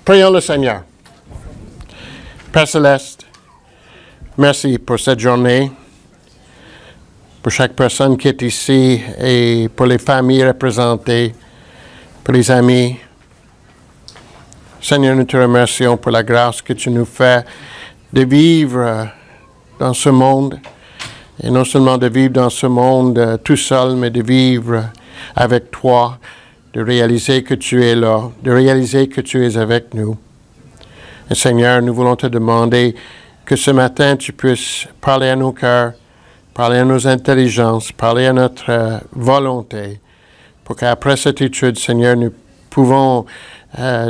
Prions le Seigneur. Père Céleste, merci pour cette journée, pour chaque personne qui est ici et pour les familles représentées, pour les amis. Seigneur, nous te remercions pour la grâce que tu nous fais de vivre dans ce monde, et non seulement de vivre dans ce monde tout seul, mais de vivre avec toi, de réaliser que tu es là, de réaliser que tu es avec nous. Et Seigneur, nous voulons te demander que ce matin, tu puisses parler à nos cœurs, parler à nos intelligences, parler à notre volonté, pour qu'après cette étude, Seigneur, nous pouvons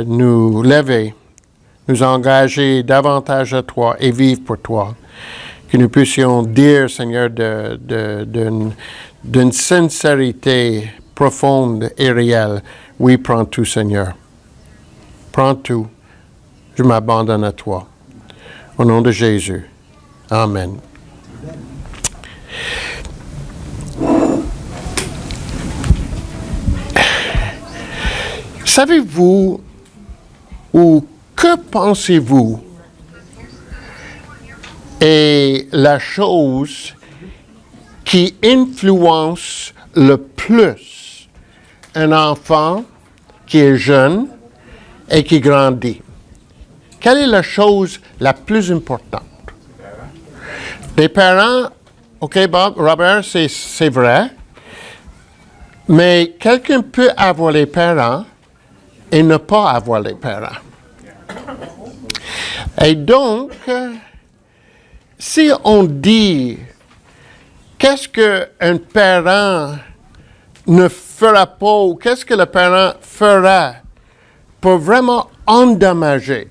nous lever, nous engager davantage à toi et vivre pour toi. Que nous puissions dire, Seigneur, d'une sincérité profonde et réelle, oui, prends tout, Seigneur. Prends tout. Je m'abandonne à toi. Au nom de Jésus. Amen. Savez-vous ou que pensez-vous est la chose qui influence le plus un enfant qui est jeune et qui grandit? Quelle est la chose la plus importante? Les parents, OK, Bob, Robert, c'est vrai, mais quelqu'un peut avoir les parents et ne pas avoir les parents. Et donc, si on dit qu'est-ce qu'un parent ne fera pas ou qu'est-ce que le parent fera pour vraiment endommager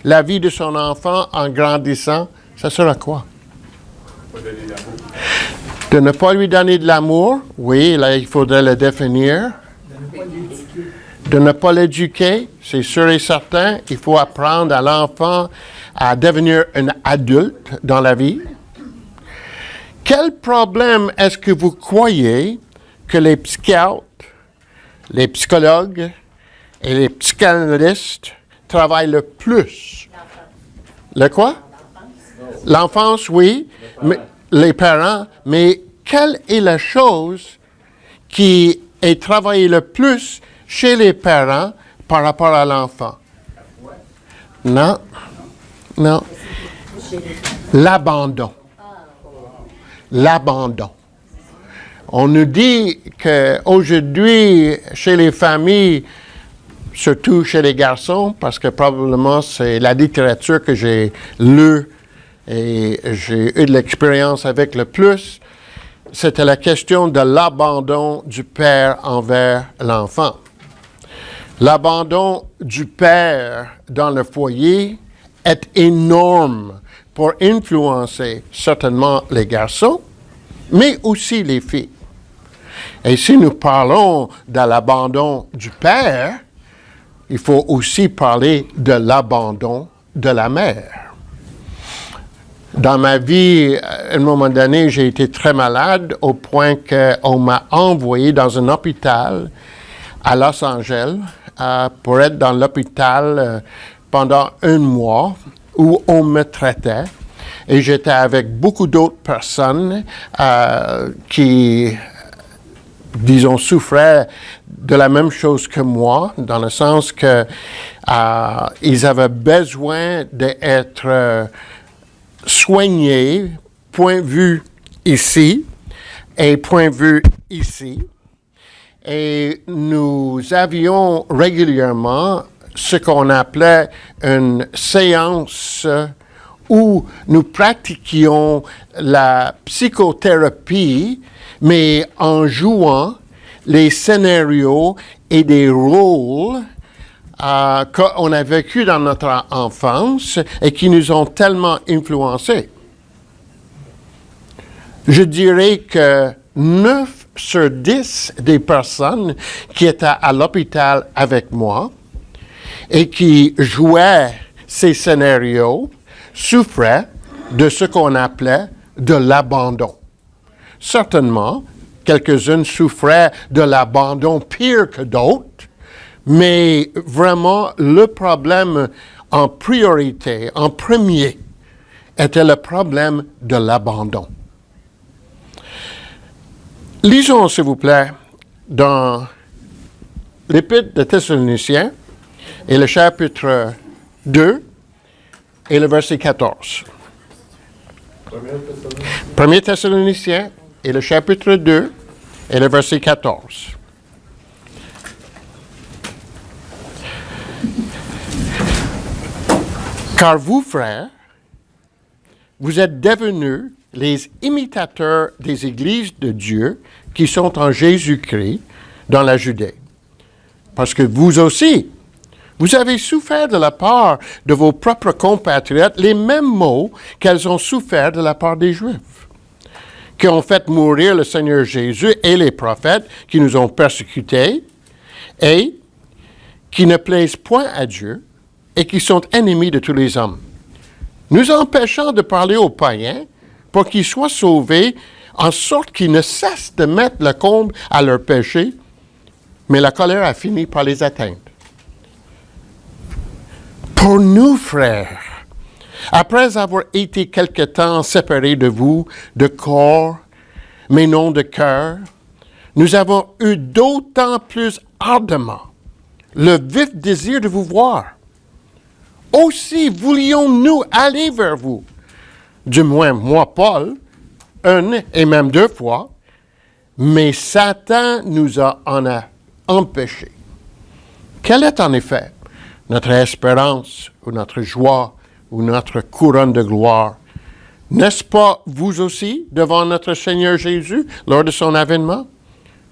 la vie de son enfant en grandissant, ça sera quoi? De ne pas lui donner de l'amour, oui, là il faudrait le définir. De ne pas l'éduquer, c'est sûr et certain. Il faut apprendre à l'enfant à devenir un adulte dans la vie. Quel problème est-ce que vous croyez que les psychiatres, les psychologues et les psychanalystes travaillent le plus? Le quoi? L'enfance, oui, mais les parents, mais quelle est la chose qui est travaillée le plus chez les parents par rapport à l'enfant? Non. L'abandon. L'abandon. On nous dit qu'aujourd'hui, chez les familles, surtout chez les garçons, parce que probablement c'est la littérature que j'ai lue et j'ai eu de l'expérience avec le plus, c'était la question de l'abandon du père envers l'enfant. L'abandon du père dans le foyer est énorme pour influencer certainement les garçons, mais aussi les filles. Et si nous parlons de l'abandon du père, il faut aussi parler de l'abandon de la mère. Dans ma vie, à un moment donné, j'ai été très malade au point qu'on m'a envoyé dans un hôpital à Los Angeles pour être dans l'hôpital pendant un mois où on me traitait. Et j'étais avec beaucoup d'autres personnes qui, disons, souffraient de la même chose que moi, dans le sens que ils avaient besoin d'être soignés, point de vue ici et point de vue ici. Et nous avions régulièrement ce qu'on appelait une séance où nous pratiquions la psychothérapie, mais en jouant les scénarios et des rôles qu'on a vécu dans notre enfance et qui nous ont tellement influencés. Je dirais que 9 sur 10 des personnes qui étaient à l'hôpital avec moi et qui jouaient ces scénarios souffraient de ce qu'on appelait de l'abandon. Certainement, quelques-unes souffraient de l'abandon pire que d'autres, Mais vraiment, le problème en priorité, en premier, était le problème de l'abandon. Lisons, s'il vous plaît, dans l'Épître de Thessaloniciens et le chapitre 2 et le verset 14. 1 Thessaloniciens et le chapitre 2 et le verset 14. Car vous, frères, vous êtes devenus les imitateurs des églises de Dieu qui sont en Jésus-Christ dans la Judée. Parce que vous aussi, vous avez souffert de la part de vos propres compatriotes les mêmes maux qu'elles ont souffert de la part des Juifs, qui ont fait mourir le Seigneur Jésus et les prophètes qui nous ont persécutés et qui ne plaisent point à Dieu et qui sont ennemis de tous les hommes, nous empêchant de parler aux païens pour qu'ils soient sauvés, en sorte qu'ils ne cessent de mettre le comble à leurs péchés, mais la colère a fini par les atteindre. Pour nous, frères, après avoir été quelque temps séparés de vous, de corps, mais non de cœur, nous avons eu d'autant plus ardemment le vif désir de vous voir. Aussi voulions-nous aller vers vous. Du moins, moi, Paul, une et même deux fois, mais Satan nous en a empêchés. Quelle est en effet notre espérance ou notre joie ou notre couronne de gloire? N'est-ce pas vous aussi devant notre Seigneur Jésus lors de son avènement?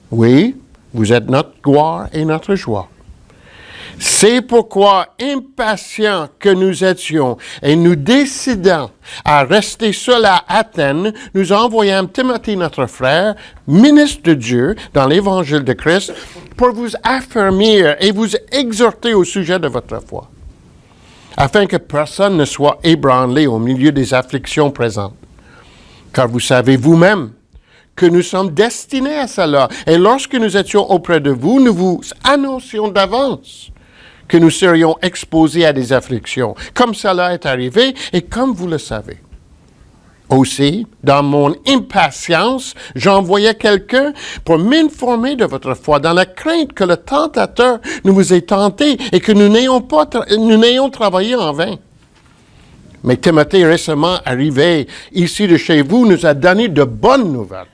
Oui, vous êtes notre gloire et notre joie. C'est pourquoi, impatients que nous étions et nous décidant à rester seuls à Athènes, nous envoyâmes Timothée, notre frère, ministre de Dieu dans l'Évangile de Christ, pour vous affermir et vous exhorter au sujet de votre foi, afin que personne ne soit ébranlé au milieu des afflictions présentes. Car vous savez vous-même que nous sommes destinés à cela. Et lorsque nous étions auprès de vous, nous vous annoncions d'avance que nous serions exposés à des afflictions, comme cela est arrivé et comme vous le savez. Aussi, dans mon impatience, j'envoyais quelqu'un pour m'informer de votre foi, dans la crainte que le tentateur nous vous ait tenté et que nous n'ayons travaillé en vain. Mais Timothée, récemment arrivé ici de chez vous, nous a donné de bonnes nouvelles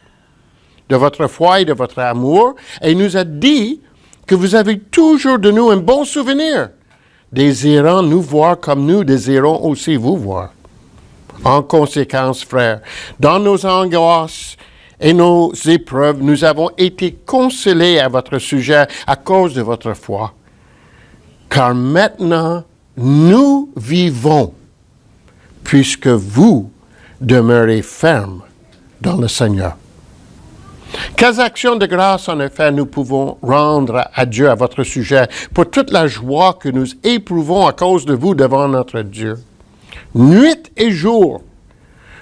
de votre foi et de votre amour, et nous a dit que vous avez toujours de nous un bon souvenir, désirant nous voir comme nous désirons aussi vous voir. En conséquence, frères, dans nos angoisses et nos épreuves, nous avons été consolés à votre sujet à cause de votre foi. Car maintenant, nous vivons, puisque vous demeurez fermes dans le Seigneur. Quelles actions de grâce, en effet, nous pouvons rendre à Dieu à votre sujet pour toute la joie que nous éprouvons à cause de vous devant notre Dieu. Nuit et jour,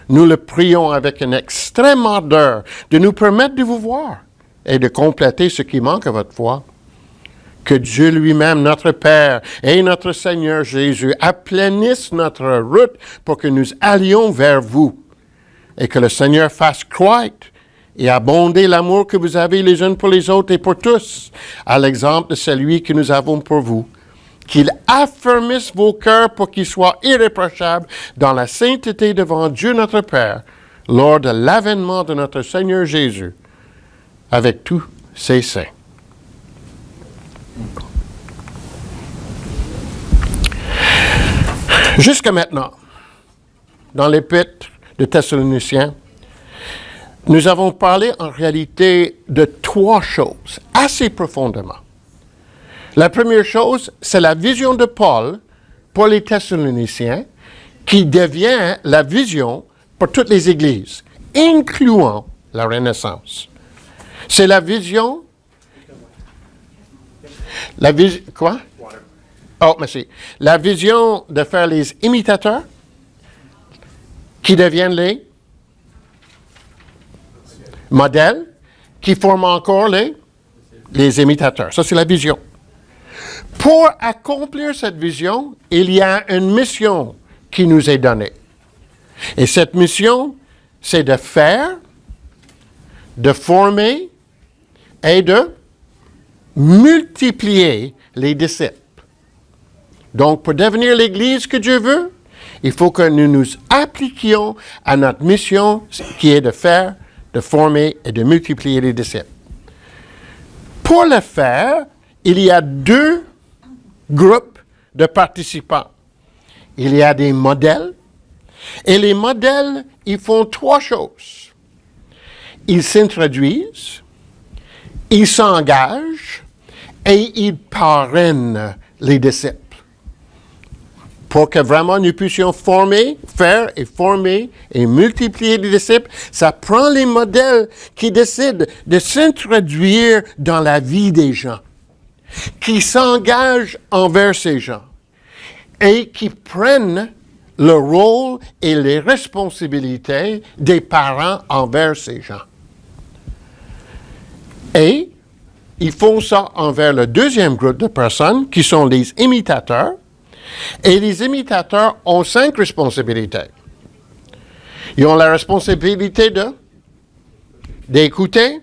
nous le prions avec une extrême ardeur de nous permettre de vous voir et de compléter ce qui manque à votre foi. Que Dieu lui-même, notre Père et notre Seigneur Jésus, aplanisse notre route pour que nous allions vers vous et que le Seigneur fasse croître et abonder l'amour que vous avez les uns pour les autres et pour tous, à l'exemple de celui que nous avons pour vous. Qu'il affermisse vos cœurs pour qu'ils soient irréprochables dans la sainteté devant Dieu notre Père, lors de l'avènement de notre Seigneur Jésus, avec tous ses saints. Jusqu'à maintenant, dans l'Épître de Thessaloniciens, nous avons parlé en réalité de trois choses assez profondément. La première chose, c'est la vision de Paul pour les Thessaloniciens qui devient la vision pour toutes les églises, incluant la Renaissance. C'est la vision... Quoi? Oh, merci. La vision de faire les imitateurs qui deviennent les modèles qui forment encore les imitateurs. Ça, c'est la vision. Pour accomplir cette vision, il y a une mission qui nous est donnée. Et cette mission, c'est de faire, de former et de multiplier les disciples. Donc, pour devenir l'Église que Dieu veut, il faut que nous nous appliquions à notre mission qui est de faire, de former et de multiplier les disciples. Pour le faire, il y a deux groupes de participants. Il y a des modèles, et les modèles, ils font trois choses. Ils s'introduisent, ils s'engagent et ils parrainent les disciples. Pour que vraiment nous puissions faire et multiplier les disciples, ça prend les modèles qui décident de s'introduire dans la vie des gens, qui s'engagent envers ces gens et qui prennent le rôle et les responsabilités des parents envers ces gens. Et ils font ça envers le deuxième groupe de personnes qui sont les imitateurs. Et les imitateurs ont 5 responsabilités. Ils ont la responsabilité d'écouter,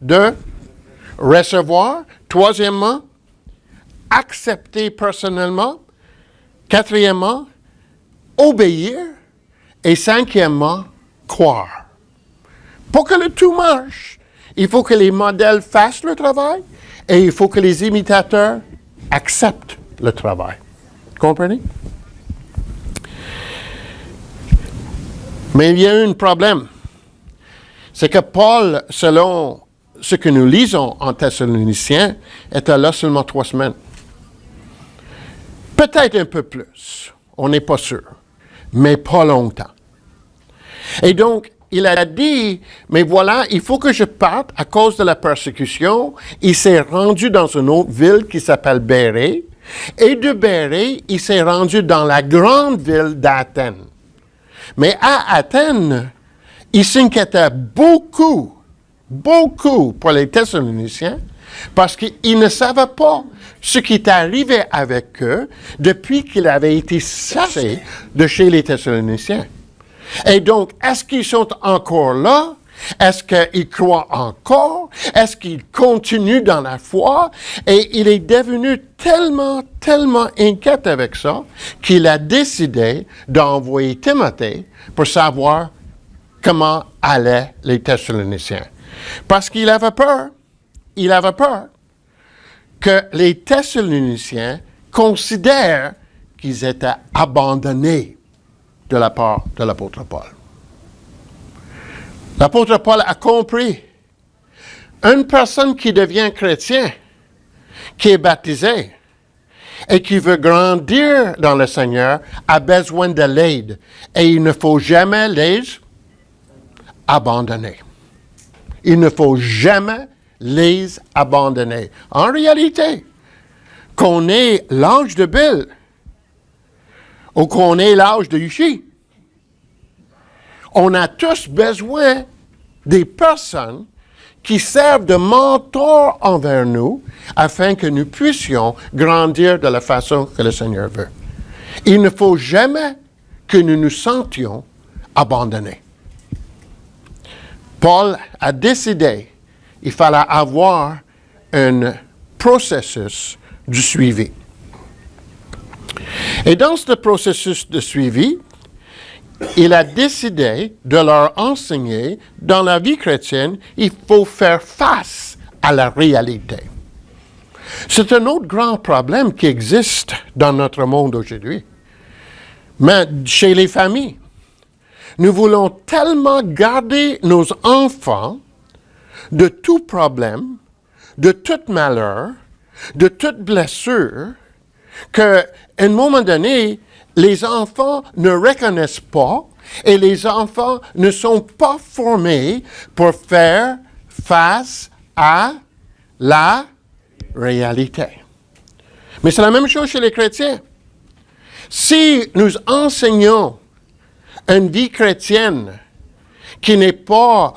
de recevoir, troisièmement, accepter personnellement, quatrièmement, obéir, et cinquièmement, croire. Pour que le tout marche, il faut que les modèles fassent le travail et il faut que les imitateurs acceptent le travail. Comprenez? Mais il y a un problème. C'est que Paul, selon ce que nous lisons en Thessaloniciens, était là seulement 3 semaines. Peut-être un peu plus. On n'est pas sûr. Mais pas longtemps. Et donc, il a dit, mais voilà, il faut que je parte à cause de la persécution. Il s'est rendu dans une autre ville qui s'appelle Bérée. Et de Bérée, il s'est rendu dans la grande ville d'Athènes. Mais à Athènes, il s'inquiétait beaucoup pour les Thessaloniciens, parce qu'ils ne savaient pas ce qui est arrivé avec eux depuis qu'ils avaient été chassés de chez les Thessaloniciens. Et donc, est-ce qu'ils sont encore là? Est-ce qu'il croit encore? Est-ce qu'il continue dans la foi? Et il est devenu tellement inquiet avec ça qu'il a décidé d'envoyer Timothée pour savoir comment allaient les Thessaloniciens. Parce qu'il avait peur. Il avait peur que les Thessaloniciens considèrent qu'ils étaient abandonnés de la part de l'apôtre Paul. L'apôtre Paul a compris. Une personne qui devient chrétien, qui est baptisée et qui veut grandir dans le Seigneur, a besoin de l'aide. Et il ne faut jamais les abandonner. Il ne faut jamais les abandonner. En réalité, qu'on ait l'âge de Bill ou qu'on ait l'âge de Yushi, on a tous besoin des personnes qui servent de mentors envers nous afin que nous puissions grandir de la façon que le Seigneur veut. Il ne faut jamais que nous nous sentions abandonnés. Paul a décidé qu'il fallait avoir un processus de suivi. Et dans ce processus de suivi, il a décidé de leur enseigner, dans la vie chrétienne, il faut faire face à la réalité. C'est un autre grand problème qui existe dans notre monde aujourd'hui. Mais chez les familles, nous voulons tellement garder nos enfants de tout problème, de tout malheur, de toute blessure, qu'à un moment donné, les enfants ne reconnaissent pas et les enfants ne sont pas formés pour faire face à la réalité. Mais c'est la même chose chez les chrétiens. Si nous enseignons une vie chrétienne qui n'est pas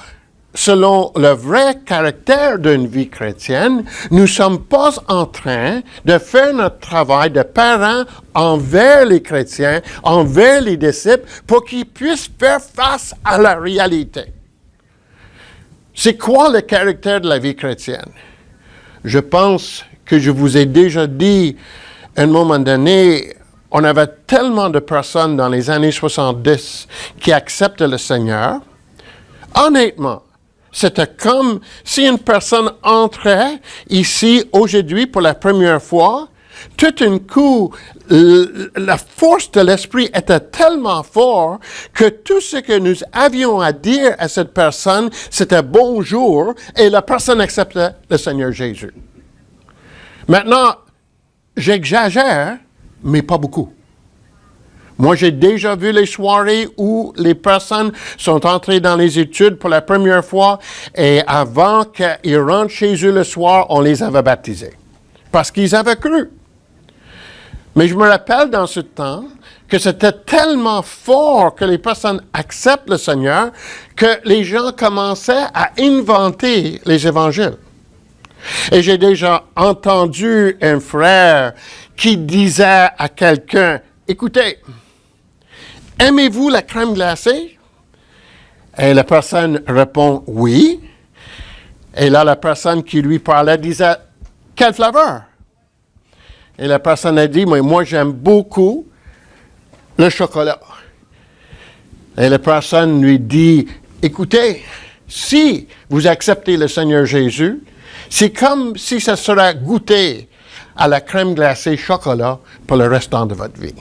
selon le vrai caractère d'une vie chrétienne, nous ne sommes pas en train de faire notre travail de parents envers les chrétiens, envers les disciples, pour qu'ils puissent faire face à la réalité. C'est quoi le caractère de la vie chrétienne? Je pense que je vous ai déjà dit, à un moment donné, on avait tellement de personnes dans les années 70 qui acceptent le Seigneur. Honnêtement, c'était comme si une personne entrait ici aujourd'hui pour la première fois, tout d'un coup, la force de l'Esprit était tellement forte que tout ce que nous avions à dire à cette personne, c'était bonjour, et la personne acceptait le Seigneur Jésus. Maintenant, j'exagère, mais pas beaucoup. Moi, j'ai déjà vu les soirées où les personnes sont entrées dans les études pour la première fois et avant qu'ils rentrent chez eux le soir, on les avait baptisés. Parce qu'ils avaient cru. Mais je me rappelle dans ce temps que c'était tellement fort que les personnes acceptent le Seigneur que les gens commençaient à inventer les évangiles. Et j'ai déjà entendu un frère qui disait à quelqu'un, « Écoutez, aimez-vous la crème glacée? » Et la personne répond « Oui. » Et là, la personne qui lui parlait disait « Quelle flaveur? » Et la personne a dit « Mais moi, j'aime beaucoup le chocolat. » Et la personne lui dit « Écoutez, si vous acceptez le Seigneur Jésus, c'est comme si ça serait goûté à la crème glacée chocolat pour le restant de votre vie. »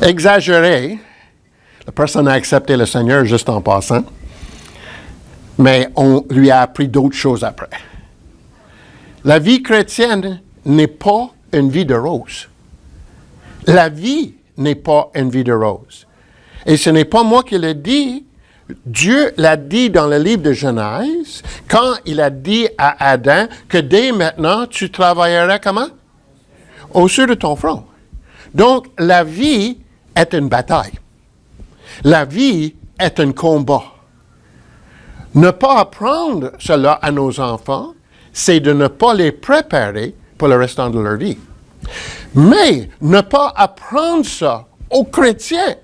Exagéré, la personne a accepté le Seigneur juste en passant, mais on lui a appris d'autres choses après. La vie chrétienne n'est pas une vie de rose. La vie n'est pas une vie de rose. Et ce n'est pas moi qui le dis. Dieu l'a dit dans le livre de Genèse, quand il a dit à Adam que dès maintenant, tu travaillerais comment? Au-dessus de ton front. Donc, la vie est une bataille. La vie est un combat. Ne pas apprendre cela à nos enfants, c'est de ne pas les préparer pour le restant de leur vie. Mais ne pas apprendre ça aux chrétiens,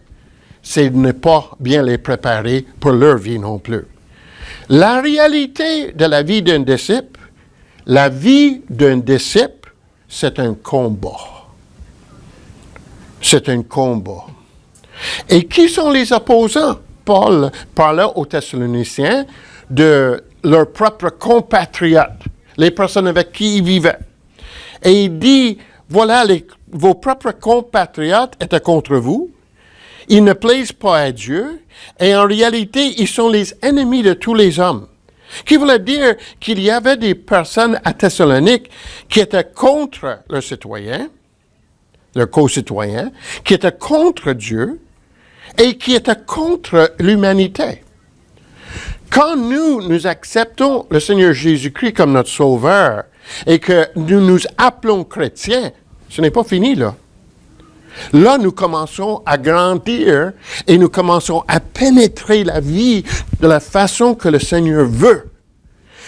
c'est de ne pas bien les préparer pour leur vie non plus. La réalité de la vie d'un disciple, c'est un combat. C'est un combat. Et qui sont les opposants? Paul parlait aux Thessaloniciens de leurs propres compatriotes, les personnes avec qui ils vivaient. Et il dit, voilà, vos propres compatriotes étaient contre vous, ils ne plaisent pas à Dieu, et en réalité, ils sont les ennemis de tous les hommes. Qui voulait dire qu'il y avait des personnes à Thessalonique qui étaient contre leurs citoyens, leurs co-citoyens, qui étaient contre Dieu et qui étaient contre l'humanité. Quand nous acceptons le Seigneur Jésus-Christ comme notre Sauveur et que nous nous appelons chrétiens, ce n'est pas fini là. Là, nous commençons à grandir et nous commençons à pénétrer la vie de la façon que le Seigneur veut.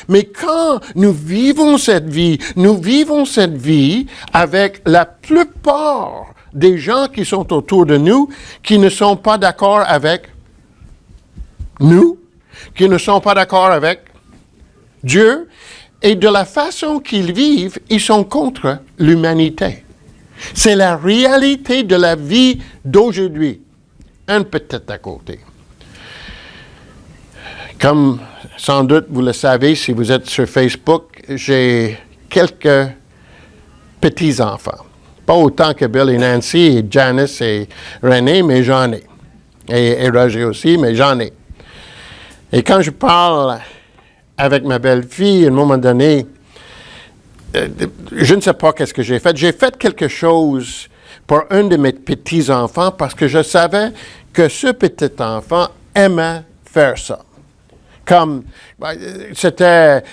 Mais quand nous vivons cette vie avec la plupart des gens qui sont autour de nous, qui ne sont pas d'accord avec nous, qui ne sont pas d'accord avec Dieu, et de la façon qu'ils vivent, ils sont contre l'humanité. C'est la réalité de la vie d'aujourd'hui. Un petit à côté. Comme sans doute vous le savez, si vous êtes sur Facebook, j'ai quelques petits-enfants. Pas autant que Bill et Nancy, et Janice et René, mais j'en ai. Et Roger aussi, mais j'en ai. Et quand je parle avec ma belle-fille, à un moment donné, je ne sais pas qu'est-ce que j'ai fait. J'ai fait quelque chose pour un de mes petits-enfants parce que je savais que ce petit-enfant aimait faire ça. Comme, c'était,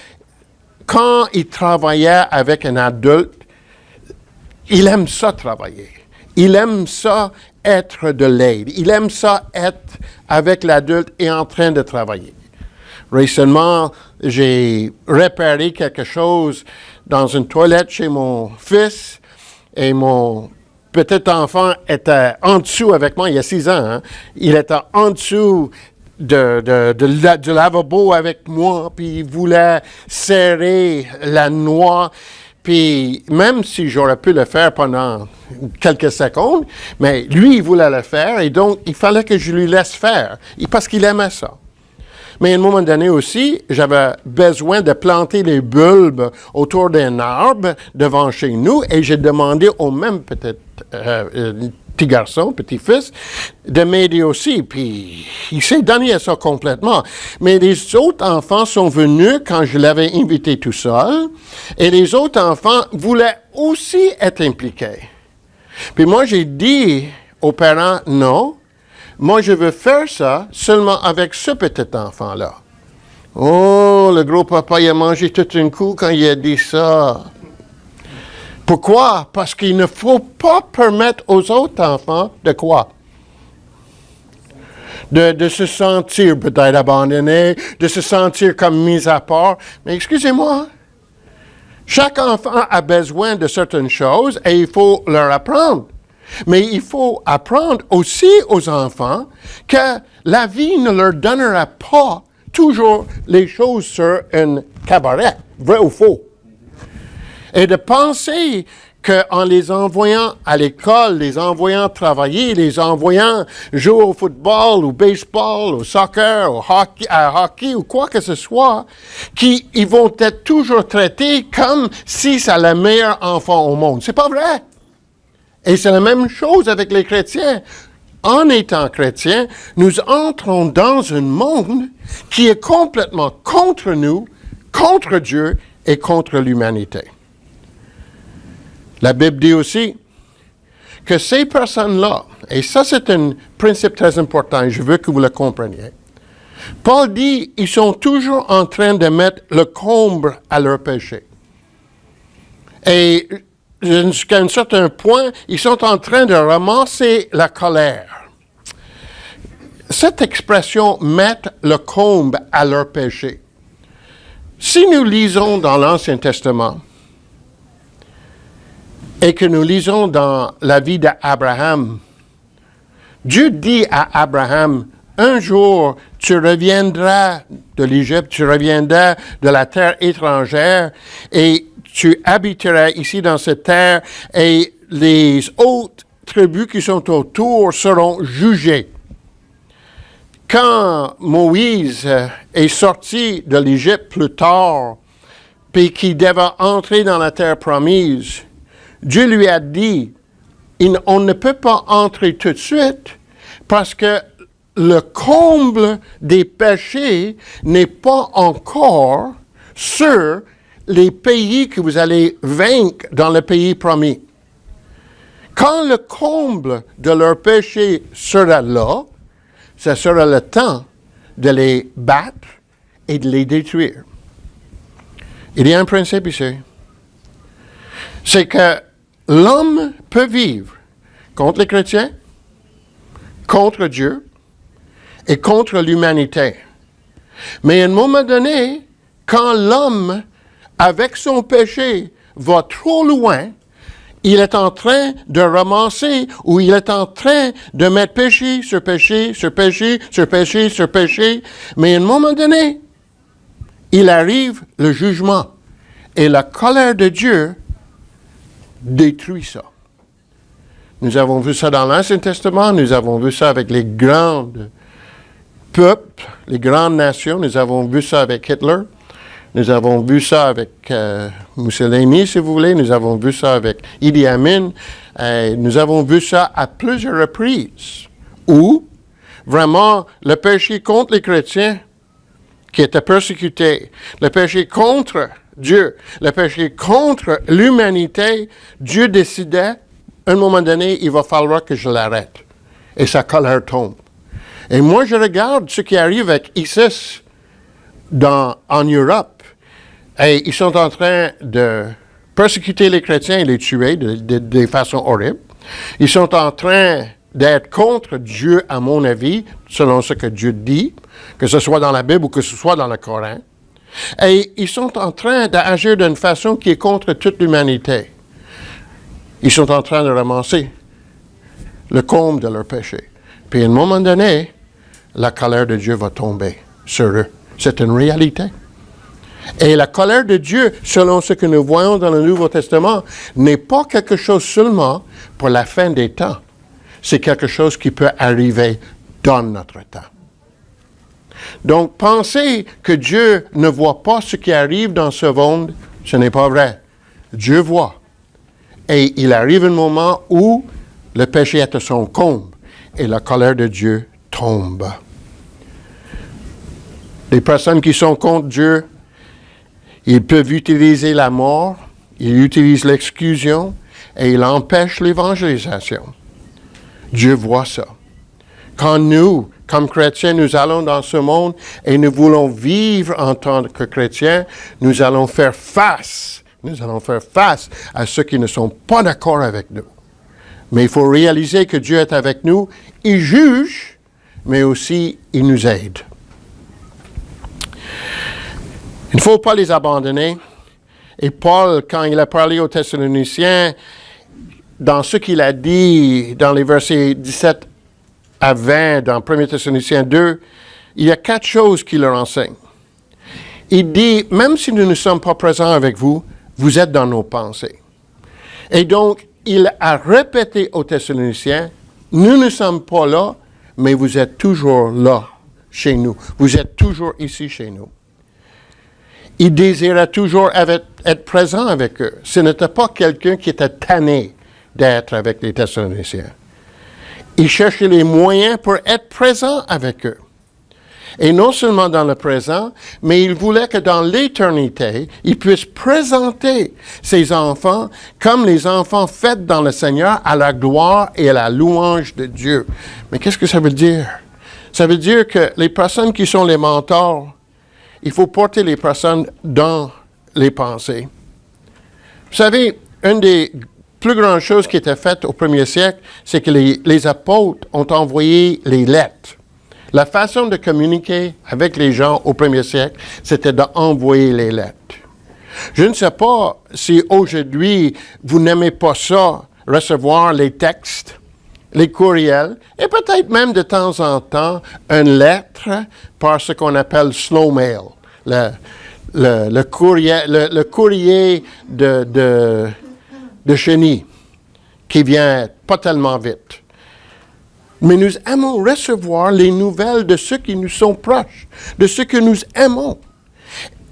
quand il travaillait avec un adulte, il aime ça travailler. Il aime ça être de l'aide. Il aime ça être avec l'adulte et en train de travailler. Récemment, j'ai réparé quelque chose dans une toilette chez mon fils et mon petit enfant était en dessous avec moi, il y a 6 ans. Hein? Il était en dessous du lavabo avec moi, puis il voulait serrer la noix. Puis même si j'aurais pu le faire pendant quelques secondes, mais lui, il voulait le faire et donc il fallait que je lui laisse faire parce qu'il aimait ça. Mais à un moment donné aussi, j'avais besoin de planter les bulbes autour d'un arbre devant chez nous et j'ai demandé au même petit garçon, petit-fils, de m'aider aussi. Puis il s'est donné à ça complètement. Mais les autres enfants sont venus quand je l'avais invité tout seul et les autres enfants voulaient aussi être impliqués. Puis moi, j'ai dit aux parents, non. Moi, je veux faire ça seulement avec ce petit enfant-là. Oh, le gros papa, il a mangé tout un coup quand il a dit ça. Pourquoi? Parce qu'il ne faut pas permettre aux autres enfants de quoi? De se sentir peut-être abandonné, de se sentir comme mis à part. Mais excusez-moi, chaque enfant a besoin de certaines choses et il faut leur apprendre. Mais il faut apprendre aussi aux enfants que la vie ne leur donnera pas toujours les choses sur un cabaret, vrai ou faux. Et de penser qu'en les envoyant à l'école, les envoyant travailler, les envoyant jouer au football, au baseball, au soccer, au hockey ou quoi que ce soit, qu'ils vont être toujours traités comme si c'est le meilleur enfant au monde. C'est pas vrai. Et c'est la même chose avec les chrétiens. En étant chrétiens, nous entrons dans un monde qui est complètement contre nous, contre Dieu et contre l'humanité. La Bible dit aussi que ces personnes-là, et ça c'est un principe très important, et je veux que vous le compreniez, Paul dit ils sont toujours en train de mettre le comble à leur péché. Et jusqu'à un certain point, ils sont en train de ramasser la colère. Cette expression « mettre le comble à leur péché », si nous lisons dans l'Ancien Testament et que nous lisons dans la vie d'Abraham, Dieu dit à Abraham, « Un jour, tu reviendras de l'Égypte, tu reviendras de la terre étrangère et tu habiteras ici dans cette terre et les autres tribus qui sont autour seront jugées. » Quand Moïse est sorti de l'Égypte plus tard, puis qu'il devait entrer dans la terre promise, Dieu lui a dit, on ne peut pas entrer tout de suite parce que le comble des péchés n'est pas encore sur les pays que vous allez vaincre dans le pays promis. Quand le comble de leur péché sera là, ce sera le temps de les battre et de les détruire. Il y a un principe ici. C'est que l'homme peut vivre contre les chrétiens, contre Dieu et contre l'humanité. Mais à un moment donné, quand l'homme, avec son péché, va trop loin, il est en train de ramasser ou il est en train de mettre péché sur péché, sur péché, sur péché, sur péché. Mais à un moment donné, il arrive le jugement. Et la colère de Dieu détruit ça. Nous avons vu ça dans l'Ancien Testament, nous avons vu ça avec les grands peuples, les grandes nations, nous avons vu ça avec Hitler. Nous avons vu ça avec Mussolini, si vous voulez. Nous avons vu ça avec Idi Amin. Nous avons vu ça à plusieurs reprises. Où, vraiment, le péché contre les chrétiens qui étaient persécutés, le péché contre Dieu, le péché contre l'humanité, Dieu décidait, à un moment donné, il va falloir que je l'arrête. Et sa colère tombe. Et moi, je regarde ce qui arrive avec ISIS en Europe. Et ils sont en train de persécuter les chrétiens et les tuer de façon horrible. Ils sont en train d'être contre Dieu, à mon avis, selon ce que Dieu dit, que ce soit dans la Bible ou que ce soit dans le Coran. Et ils sont en train d'agir d'une façon qui est contre toute l'humanité. Ils sont en train de ramasser le comble de leur péché. Puis à un moment donné, la colère de Dieu va tomber sur eux. C'est une réalité. Et la colère de Dieu, selon ce que nous voyons dans le Nouveau Testament, n'est pas quelque chose seulement pour la fin des temps. C'est quelque chose qui peut arriver dans notre temps. Donc, penser que Dieu ne voit pas ce qui arrive dans ce monde, ce n'est pas vrai. Dieu voit. Et il arrive un moment où le péché est à son comble et la colère de Dieu tombe. Les personnes qui sont contre Dieu, ils peuvent utiliser la mort, ils utilisent l'exclusion et ils empêchent l'évangélisation. Dieu voit ça. Quand nous, comme chrétiens, nous allons dans ce monde et nous voulons vivre en tant que chrétiens, nous allons faire face à ceux qui ne sont pas d'accord avec nous. Mais il faut réaliser que Dieu est avec nous, il juge, mais aussi il nous aide. Il ne faut pas les abandonner. Et Paul, quand il a parlé aux Thessaloniciens, dans ce qu'il a dit dans les versets 17 à 20, dans 1 Thessaloniciens 2, il y a 4 choses qu'il leur enseigne. Il dit, même si nous ne sommes pas présents avec vous, vous êtes dans nos pensées. Et donc, il a répété aux Thessaloniciens, nous ne sommes pas là, mais vous êtes toujours là, chez nous. Vous êtes toujours ici chez nous. Il désirait toujours être présent avec eux. Ce n'était pas quelqu'un qui était tanné d'être avec les Thessaloniciens. Il cherchait les moyens pour être présent avec eux. Et non seulement dans le présent, mais il voulait que dans l'éternité, il puisse présenter ses enfants comme les enfants faits dans le Seigneur à la gloire et à la louange de Dieu. Mais qu'est-ce que ça veut dire? Ça veut dire que les personnes qui sont les mentors, il faut porter les personnes dans les pensées. Vous savez, une des plus grandes choses qui étaient faites au premier siècle, c'est que les apôtres ont envoyé les lettres. La façon de communiquer avec les gens au premier siècle, c'était d'envoyer les lettres. Je ne sais pas si aujourd'hui, vous n'aimez pas ça, recevoir les textes, les courriels, et peut-être même de temps en temps, une lettre par ce qu'on appelle slow mail, le courrier de chenille, qui vient pas tellement vite. Mais nous aimons recevoir les nouvelles de ceux qui nous sont proches, de ceux que nous aimons.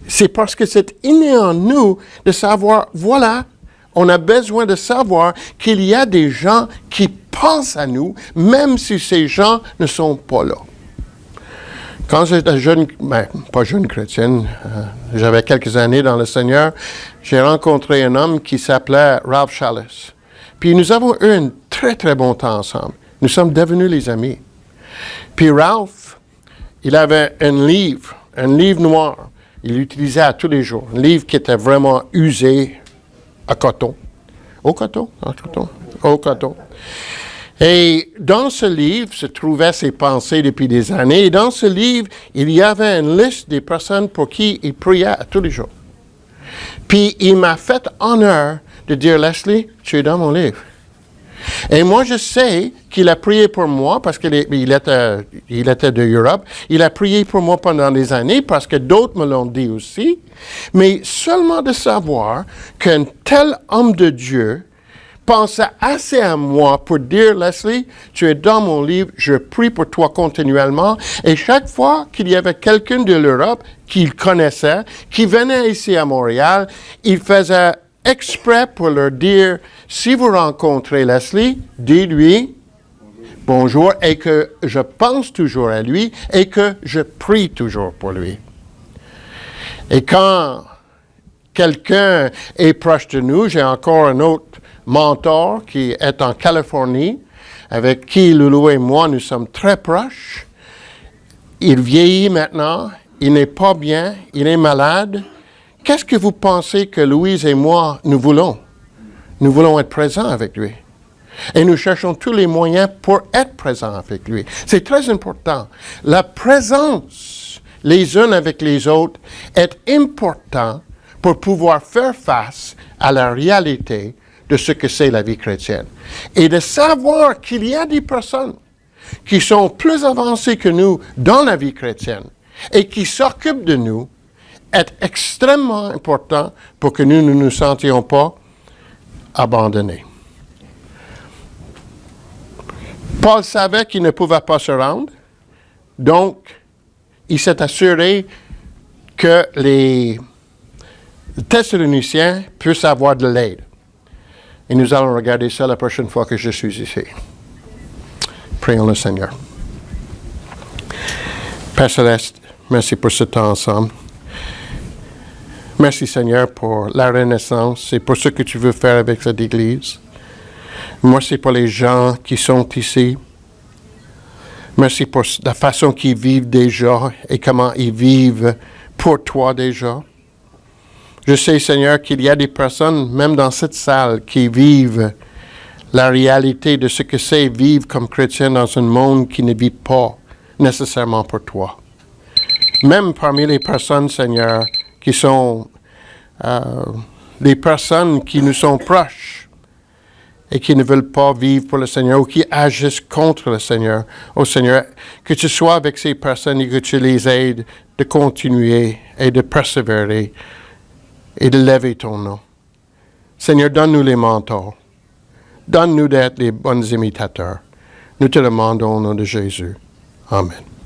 C'est parce que c'est inné en nous de savoir, voilà, on a besoin de savoir qu'il y a des gens qui pensent à nous, même si ces gens ne sont pas là. Quand j'étais pas jeune chrétienne, j'avais quelques années dans le Seigneur, j'ai rencontré un homme qui s'appelait Ralph Challis. Puis nous avons eu un très, très bon temps ensemble. Nous sommes devenus les amis. Puis Ralph, il avait un livre noir. Il l'utilisait à tous les jours. Un livre qui était vraiment usé à coton. Au coton. Et dans ce livre se trouvaient ses pensées depuis des années. Et dans ce livre, il y avait une liste des personnes pour qui il priait à tous les jours. Puis il m'a fait honneur de dire, Leslie, tu es dans mon livre. Et moi, je sais qu'il a prié pour moi parce qu'il était de Europe. Il a prié pour moi pendant des années parce que d'autres me l'ont dit aussi. Mais seulement de savoir qu'un tel homme de Dieu pensait assez à moi pour dire, Leslie, tu es dans mon livre, je prie pour toi continuellement. Et chaque fois qu'il y avait quelqu'un de l'Europe qu'il connaissait, qui venait ici à Montréal, il faisait exprès pour leur dire, si vous rencontrez Leslie, dis-lui bonjour et que je pense toujours à lui et que je prie toujours pour lui. Et quand quelqu'un est proche de nous, j'ai encore un autre mentor qui est en Californie, avec qui Loulou et moi, nous sommes très proches. Il vieillit maintenant, il n'est pas bien, il est malade. Qu'est-ce que vous pensez que Louise et moi, nous voulons? Nous voulons être présents avec lui. Et nous cherchons tous les moyens pour être présents avec lui. C'est très important. La présence les uns avec les autres est important pour pouvoir faire face à la réalité de ce que c'est la vie chrétienne. Et de savoir qu'il y a des personnes qui sont plus avancées que nous dans la vie chrétienne et qui s'occupent de nous est extrêmement important pour que nous ne nous sentions pas abandonnés. Paul savait qu'il ne pouvait pas se rendre, donc il s'est assuré que les Thessaloniciens puissent avoir de l'aide. Et nous allons regarder ça la prochaine fois que je suis ici. Prions le Seigneur. Père Céleste, merci pour ce temps ensemble. Merci Seigneur pour la renaissance et pour ce que tu veux faire avec cette Église. Merci pour les gens qui sont ici. Merci pour la façon qu'ils vivent déjà et comment ils vivent pour toi déjà. Je sais, Seigneur, qu'il y a des personnes, même dans cette salle, qui vivent la réalité de ce que c'est vivre comme chrétien dans un monde qui ne vit pas nécessairement pour toi. Même parmi les personnes, Seigneur, qui sont des personnes qui nous sont proches et qui ne veulent pas vivre pour le Seigneur ou qui agissent contre le Seigneur. Oh Seigneur, que tu sois avec ces personnes et que tu les aides de continuer et de persévérer et de lever ton nom. Seigneur, donne-nous les mentors. Donne-nous d'être les bons imitateurs. Nous te demandons au nom de Jésus. Amen.